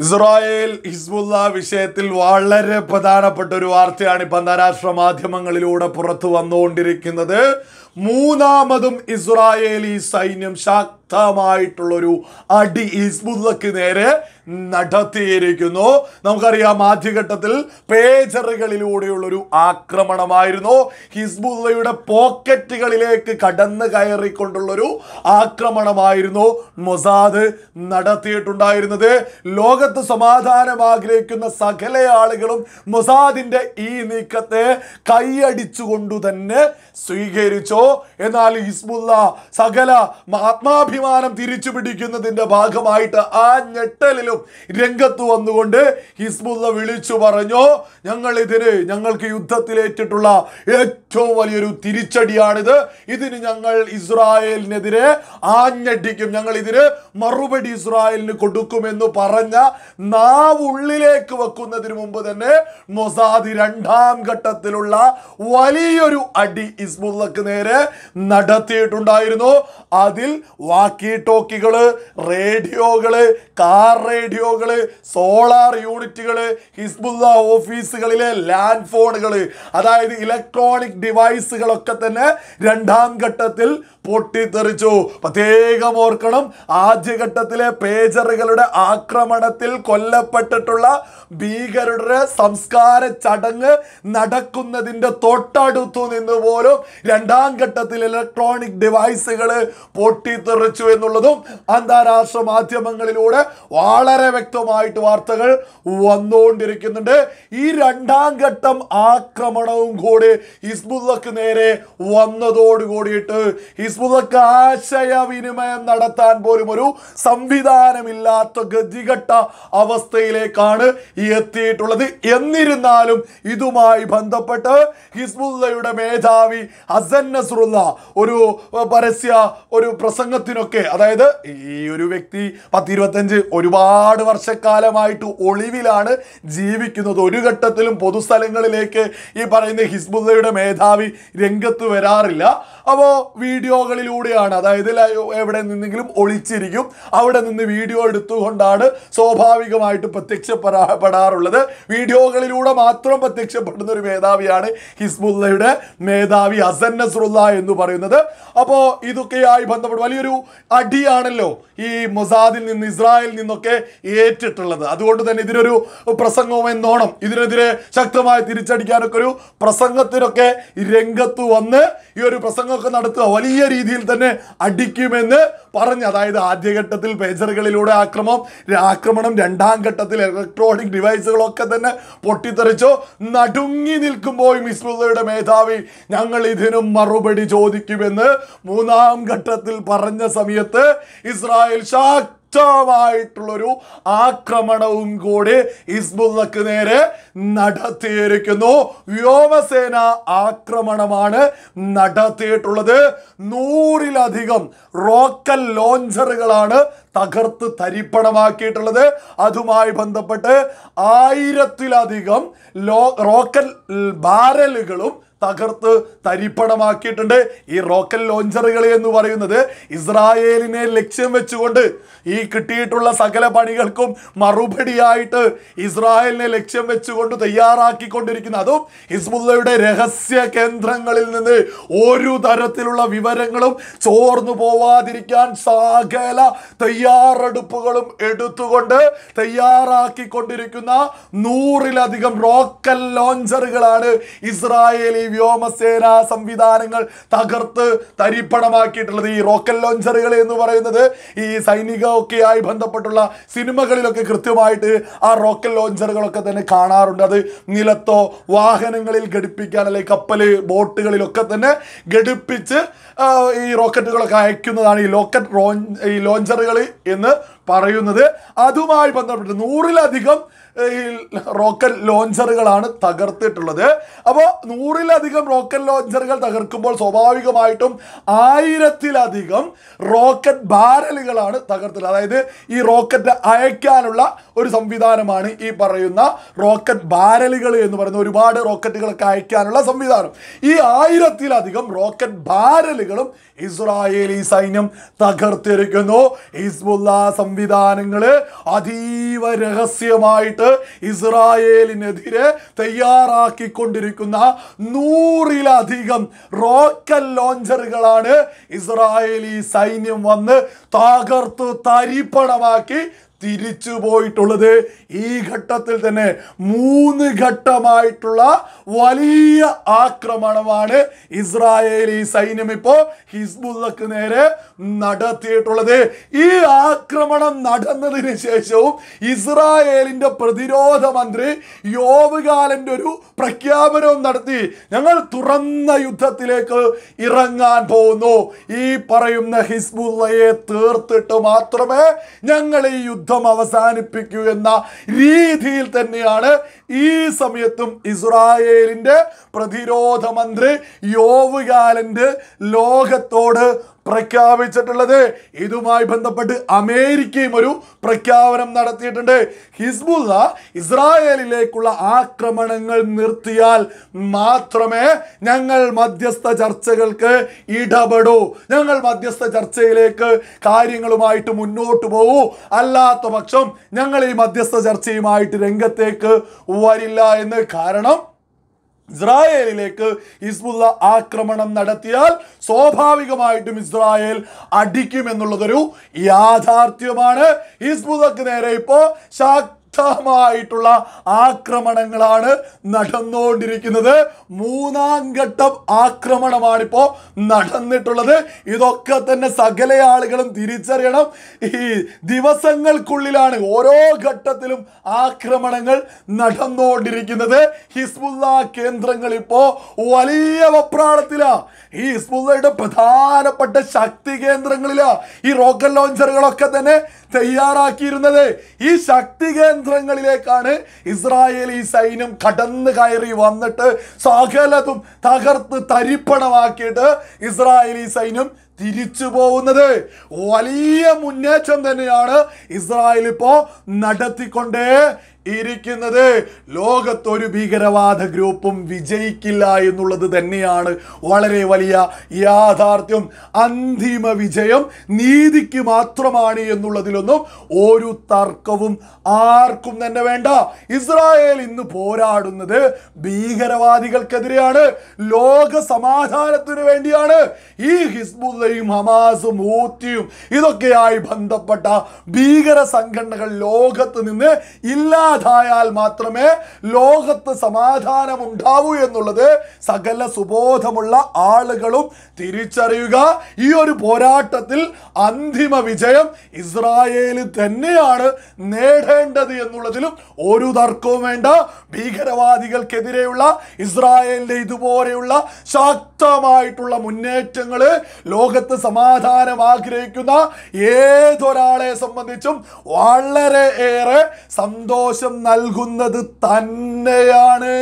Israel Hezbollah വിഷയത്തിൽ വളരെ പ്രധാനപ്പെട്ട ഒരു വാർത്തയാണ് ഇപ്പം അന്താരാഷ്ട്ര മാധ്യമങ്ങളിലൂടെ പുറത്തു വന്നുകൊണ്ടിരിക്കുന്നത്. മൂന്നാമതും ഇസ്രായേലി സൈന്യം ശക്തമായിട്ടുള്ളൊരു അടി ഹിസ്ബുള്ളക്ക് നേരെ നടത്തിയിരിക്കുന്നു. നമുക്കറിയാം, ആദ്യഘട്ടത്തിൽ പേജറുകളിലൂടെയുള്ളൊരു ആക്രമണമായിരുന്നു. ഹിസ്ബുള്ളയുടെ പോക്കറ്റുകളിലേക്ക് കടന്നു കയറിക്കൊണ്ടുള്ളൊരു ആക്രമണമായിരുന്നു മൊസാദ് നടത്തിയിട്ടുണ്ടായിരുന്നത്. ലോകത്ത് സമാധാനം ആഗ്രഹിക്കുന്ന സകല ആളുകളും മൊസാദിന്റെ ഈ നീക്കത്തെ കൈയടിച്ചുകൊണ്ടു തന്നെ സ്വീകരിച്ചു. എന്നാൽ ഹിസ്ബുള്ള സകല ആത്മാഭിമാനം തിരിച്ചു പിടിക്കുന്നതിന്റെ ഭാഗമായിട്ട് ആ ഞെട്ടലിലും രംഗത്ത് വന്നുകൊണ്ട് ഹിസ്ബുള്ള വിളിച്ചു പറഞ്ഞു, ഞങ്ങൾക്ക് യുദ്ധത്തിലേറ്റിട്ടുള്ള ഏറ്റവും വലിയൊരു തിരിച്ചടിയാണിത്. ഇതിന് ഞങ്ങൾ ഇസ്രായേലിനെതിരെ ആഞ്ഞടിക്കും, ഞങ്ങൾ ഇതിന് മറുപടി ഇസ്രായേലിന് കൊടുക്കുമെന്ന് പറഞ്ഞ നാവുള്ളിലേക്ക് വെക്കുന്നതിന് മുമ്പ് തന്നെ മൊസാദ് രണ്ടാം ഘട്ടത്തിലുള്ള വലിയൊരു അടി ഹിസ്ബുള്ളക്ക് നേരെ നടത്തിയിട്ടുണ്ടായിരുന്നു. അതിൽ വാക്കി ടോക്കികള്, റേഡിയോകള്, കാർ റേഡിയോകള്, സോളാർ യൂണിറ്റുകള്, ഹിസ്ബുള്ള ഓഫീസുകളിലെ ലാൻഡ് ഫോണുകള്, അതായത് ഇലക്ട്രോണിക് ഡിവൈസുകളൊക്കെ തന്നെ രണ്ടാം ഘട്ടത്തിൽ പൊട്ടിത്തെറിച്ചു. പ്രത്യേകം ഓർക്കണം, ആദ്യഘട്ടത്തിലെ പേജറുകളുടെ ആക്രമണത്തിൽ കൊല്ലപ്പെട്ടിട്ടുള്ള ഭീകരരുടെ സംസ്കാര ചടങ്ങ് നടക്കുന്നതിന്റെ തൊട്ടടുത്തു നിന്ന് പോലും രണ്ടാം ഘട്ടത്തിൽ ഇലക്ട്രോണിക് ഡിവൈസുകൾ പൊട്ടിത്തെറിച്ചു എന്നുള്ളതും അന്താരാഷ്ട്ര മാധ്യമങ്ങളിലൂടെ വളരെ വ്യക്തമായിട്ട് വാർത്തകൾ വന്നുകൊണ്ടിരിക്കുന്നുണ്ട്. ഈ രണ്ടാം ഘട്ടം ആക്രമണവും കൂടി ഹിസ്ബുള്ളക്ക് നേരെ വന്നതോടുകൂടിയിട്ട് ഹിസ്ബുള്ളക്ക് ആശയവിനിമയം നടത്താൻ പോലും ഒരു സംവിധാനമില്ലാത്ത ഗതികെട്ട അവസ്ഥയിലേക്കാണ് എത്തിയിട്ടുള്ളത്. എന്നിരുന്നാലും ഇതുമായി ബന്ധപ്പെട്ട് ഹിസ്ബുള്ളയുടെ മേധാവി ഹസൻ നസ്രുള്ള ഒരു പ്രസംഗത്തിനൊക്കെ, അതായത് ഈ ഒരു വ്യക്തി 10-25 ഒരുപാട് വർഷക്കാലമായിട്ട് ഒളിവിലാണ് ജീവിക്കുന്നത്. ഒരു ഘട്ടത്തിലും പൊതുസ്ഥലങ്ങളിലേക്ക് ഈ പറയുന്ന ഹിസ്ബുള്ളയുടെ മേധാവി രംഗത്ത് വരാറില്ല. അപ്പോൾ വീഡിയോകളിലൂടെയാണ്, അതായത് എവിടെ നിന്നെങ്കിലും ഒളിച്ചിരിക്കും, അവിടെ നിന്ന് വീഡിയോ എടുത്തുകൊണ്ടാണ് സ്വാഭാവികമായിട്ട് പ്രത്യക്ഷപ്പെടാറുള്ളത്. വീഡിയോകളിലൂടെ മാത്രം പ്രത്യക്ഷപ്പെടുന്ന ഒരു മേധാവിയാണ് ഹിസ്ബുള്ളയുടെ മേധാവി ഹസൻ നസ്രുള്ള എന്ന് പറയുന്നത്. അപ്പോൾ ഇതൊക്കെയായി ബന്ധപ്പെട്ട് വലിയൊരു അടിയാണല്ലോ ഈ മൊസാദിൽ നിന്ന്, ഇസ്രായേലിൽ നിന്നൊക്കെ ഏറ്റിട്ടുള്ളത്. അതുകൊണ്ട് തന്നെ ഇതിനൊരു പ്രസംഗവും എന്നോണം ഇതിനെതിരെ ശക്തമായി തിരിച്ചടിക്കാനൊക്കെ ഒരു പ്രസംഗത്തിനൊക്കെ രംഗത്ത് വന്ന് ഈ ഒരു പ്രസംഗമൊക്കെ നടത്തുക, വലിയ രീതിയിൽ തന്നെ അടിക്കുമെന്ന് പറഞ്ഞ്, അതായത് ആദ്യഘട്ടത്തിൽ പേജറുകളിലൂടെ ആക്രമണം, രണ്ടാം ഘട്ടത്തിൽ ഇലക്ട്രോണിക് ഡിവൈസുകളൊക്കെ തന്നെ പൊട്ടിത്തെറിച്ചു. നടുങ്ങി നിൽക്കുമ്പോഴും ഹിസ്ബുള്ളയുടെ മേധാവി ഞങ്ങൾ ഇതിനും മറുപടി ചോദിക്കുമെന്ന് മൂന്നാം ഘട്ടത്തിൽ പറഞ്ഞ സമയത്ത് ഇസ്രായേൽ ശക്തമായിട്ടുള്ളൊരു ആക്രമണവും കൂടി ഹിസ്ബുള്ളക്ക് നേരെ നടത്തിയിരിക്കുന്നു. വ്യോമസേന ആക്രമണമാണ് നടത്തിയിട്ടുള്ളത്. 100-ലധികം റോക്കൽ ലോഞ്ചറുകളാണ് തകർത്ത് തരിപ്പണമാക്കിയിട്ടുള്ളത്. അതുമായി ബന്ധപ്പെട്ട് 1000-ലധികം റോക്കൽ ബാരലുകളും തകർത്ത് തരിപ്പണമാക്കിയിട്ടുണ്ട്. ഈ റോക്കൽ ലോഞ്ചറുകൾ എന്ന് പറയുന്നത് ഇസ്രായേലിനെ ലക്ഷ്യം വെച്ചുകൊണ്ട് ഈ കിട്ടിയിട്ടുള്ള സകല പണികൾക്കും മറുപടിയായിട്ട് ഇസ്രായേലിനെ ലക്ഷ്യം വെച്ചുകൊണ്ട് തയ്യാറാക്കിക്കൊണ്ടിരിക്കുന്ന, അതും ഹിസ്ബുള്ളയുടെ രഹസ്യ കേന്ദ്രങ്ങളിൽ നിന്ന് ഒരു തരത്തിലുള്ള വിവരങ്ങളും ചോർന്നു പോവാതിരിക്കാൻ സകല തയ്യാറെടുപ്പുകളും എടുത്തുകൊണ്ട് തയ്യാറാക്കിക്കൊണ്ടിരിക്കുന്ന 100-ലധികം റോക്കൽ ലോഞ്ചറുകളാണ് ഇസ്രായേലി വ്യോമസേന സംവിധാനങ്ങൾ തകർത്ത് തരിപ്പണമാക്കിയിട്ടുള്ളത്. ഈ റോക്കൽ ലോഞ്ചറുകൾ എന്ന് പറയുന്നത് ഈ സൈനികമൊക്കെയായി ബന്ധപ്പെട്ടുള്ള സിനിമകളിലൊക്കെ കൃത്യമായിട്ട് ആ റോക്കൽ ലോഞ്ചറുകളൊക്കെ തന്നെ കാണാറുണ്ട്. അത് നിലത്തോ വാഹനങ്ങളിൽ ഘടിപ്പിക്കാൻ, അല്ലെങ്കിൽ കപ്പല്, ബോട്ടുകളിലൊക്കെ തന്നെ ഘടിപ്പിച്ച് ഈ റോക്കറ്റുകളൊക്കെ അയക്കുന്നതാണ് ഈ ലോഞ്ചറുകൾ എന്ന് പറയുന്നത്. അതുമായി ബന്ധപ്പെട്ട് 100-ലധികം റോക്കൽ ലോഞ്ചറുകളാണ് തകർത്തിട്ടുള്ളത്. അപ്പോൾ 100-ലധികം റോക്കൽ ലോഞ്ചറുകൾ തകർക്കുമ്പോൾ സ്വാഭാവികമായിട്ടും 1000-ലധികം റോക്കറ്റ് ബാരലുകളാണ് തകർത്തിട്ടുള്ളത്. അതായത് ഈ റോക്കറ്റ് അയക്കാനുള്ള ഒരു സംവിധാനമാണ് ഈ പറയുന്ന റോക്കറ്റ് ബാരലുകൾ എന്ന് പറയുന്ന, ഒരുപാട് റോക്കറ്റുകളൊക്കെ അയക്കാനുള്ള സംവിധാനം. ഈ 1000-ലധികം റോക്കറ്റ് ബാരലുകളും ഇസ്രായേലി സൈന്യം തകർത്തിരിക്കുന്നു. ഹിസ്ബുള്ള സംവിധാനങ്ങള് അതീവ രഹസ്യമായിട്ട് ഇസ്രായേലിനെതിരെ തയ്യാറാക്കിക്കൊണ്ടിരിക്കുന്ന 100-ലധികം റോക്കറ്റ് ലോഞ്ചറുകളാണ് ഇസ്രായേലി സൈന്യം വന്ന് തകർത്ത് തരിപ്പണമാക്കി തിരിച്ചു പോയിട്ടുള്ളത്. ഈ ഘട്ടത്തിൽ തന്നെ 3 ഘട്ടമായിട്ടുള്ള വലിയ ആക്രമണമാണ് ഇസ്രായേലി സൈന്യം ഇപ്പോൾ ഹിസ്ബുള്ളക്ക് നേരെ നടത്തിയിട്ടുള്ളത്. ഈ ആക്രമണം നടന്നതിന് ശേഷവും ഇസ്രായേലിന്റെ പ്രതിരോധ മന്ത്രി യോവ് ഗാലന്റ് ഒരു പ്രഖ്യാപനവും നടത്തി. ഞങ്ങൾ തുറന്ന യുദ്ധത്തിലേക്ക് ഇറങ്ങാൻ പോകുന്നു. ഈ പറയുന്ന ഹിസ്ബുള്ളയെ തീർത്തിട്ട് മാത്രമേ ഞങ്ങൾ ഈ യുദ്ധം അവസാനിപ്പിക്കൂ എന്ന രീതിയിൽ തന്നെയാണ് ഈ സമയത്തും ഇസ്രായേലിന്റെ പ്രതിരോധ മന്ത്രി യോവ് ഗാലന്റ് ലോകത്തോട് പ്രഖ്യാപിച്ചിട്ടുള്ളത്. ഇതുമായി ബന്ധപ്പെട്ട് അമേരിക്കയും ഒരു പ്രഖ്യാപനം നടത്തിയിട്ടുണ്ട്. ഹിസ്ബുള്ള ഇസ്രായേലിലേക്കുള്ള ആക്രമണങ്ങൾ നിർത്തിയാൽ മാത്രമേ ഞങ്ങൾ മധ്യസ്ഥ ചർച്ചകൾക്ക് ഇടപെടൂ, ഞങ്ങൾ മധ്യസ്ഥ ചർച്ചയിലേക്ക് കാര്യങ്ങളുമായിട്ട് മുന്നോട്ട് പോകൂ, അല്ലാത്ത പക്ഷം ഞങ്ങൾ ഈ മധ്യസ്ഥ ചർച്ചയുമായിട്ട് രംഗത്തേക്ക് വരില്ല എന്ന്. കാരണം ഇസ്രായേലിലേക്ക് ഹിസ്ബുള്ള ആക്രമണം നടത്തിയാൽ സ്വാഭാവികമായിട്ടും ഇസ്രായേൽ അടിക്കുമെന്നുള്ളതൊരു യാഥാർത്ഥ്യമാണ്. ഹിസ്ബുള്ളക്ക് നേരെ ഇപ്പോ ശക്തമായിട്ടുള്ള ആക്രമണങ്ങളാണ് നടന്നുകൊണ്ടിരിക്കുന്നത്. 3ാം ഘട്ടം ആക്രമണമാണിപ്പോ നടന്നിട്ടുള്ളത്. ഇതൊക്കെ തന്നെ സകല ആളുകളും തിരിച്ചറിയണം. ഈ ദിവസങ്ങൾക്കുള്ളിലാണ് ഓരോ ഘട്ടത്തിലും ആക്രമണങ്ങൾ നടന്നുകൊണ്ടിരിക്കുന്നത്. ഹിസ്ബുള്ള കേന്ദ്രങ്ങൾ ഇപ്പോ വലിയ വെപ്രാളത്തിലാ. ഈ ഹിസ്ബുള്ളയുടെ പ്രധാനപ്പെട്ട ശക്തി കേന്ദ്രങ്ങളിലാ ഈ റോക്കറ്റ് ലോഞ്ചറുകളൊക്കെ തന്നെ തയ്യാറാക്കിയിരുന്നത്. ഈ ശക്തി കേന്ദ്രങ്ങളിലേക്കാണ് ഇസ്രായേലി സൈന്യം കടന്നു കയറി വന്നിട്ട് സകലതും തകർത്ത് തരിപ്പണമാക്കിയിട്ട് ഇസ്രായേലി സൈന്യം തിരിച്ചു പോകുന്നത്. വലിയ മുന്നേറ്റം തന്നെയാണ് ഇസ്രായേൽ ഇപ്പോ നടത്തിക്കൊണ്ടേ ഇരിക്കുന്നത്. ലോകത്തൊരു ഭീകരവാദ ഗ്രൂപ്പും വിജയിക്കില്ല എന്നുള്ളത് തന്നെയാണ് വളരെ വലിയ യാഥാർത്ഥ്യം. അന്തിമ വിജയം നീതിക്ക് മാത്രമാണ് എന്നുള്ളതിലൊന്നും ഒരു തർക്കവും ആർക്കും തന്നെ വേണ്ട. ഇസ്രായേൽ ഇന്ന് പോരാടുന്നത് ഭീകരവാദികൾക്കെതിരെയാണ്, ലോക സമാധാനത്തിന് വേണ്ടിയാണ്. ഈ ഹിസ്ബുള്ളയും ഹമാസും ഹൂത്തിയും ഇതൊക്കെയായി ബന്ധപ്പെട്ട ഭീകര സംഘടനകൾ ലോകത്ത് നിന്ന് ഇല്ലാതായാൽ മാത്രമേ ലോകത്ത് സമാധാനം ഉണ്ടാവൂ എന്നുള്ളത് സകല സുബോധമുള്ള ആളുകളും തിരിച്ചറിയുക. ഈ ഒരു പോരാട്ടത്തിൽ അന്തിമ വിജയം ഇസ്രായേൽ തന്നെയാണ് നേടേണ്ടത് എന്നുള്ളതിലും ഒരു തർക്കവും വേണ്ട. ഭീകരവാദികൾക്കെതിരെയുള്ള ഇസ്രായേലിന്റെ ഇതുപോലെയുള്ള ശക്തമായിട്ടുള്ള മുന്നേറ്റങ്ങള് ലോകത്ത് സമാധാനം ആഗ്രഹിക്കുന്ന ഏതൊരാളെ സംബന്ധിച്ചും വളരെ ഏറെ സന്തോഷം നൽകുന്നത് തന്നെയാണ്.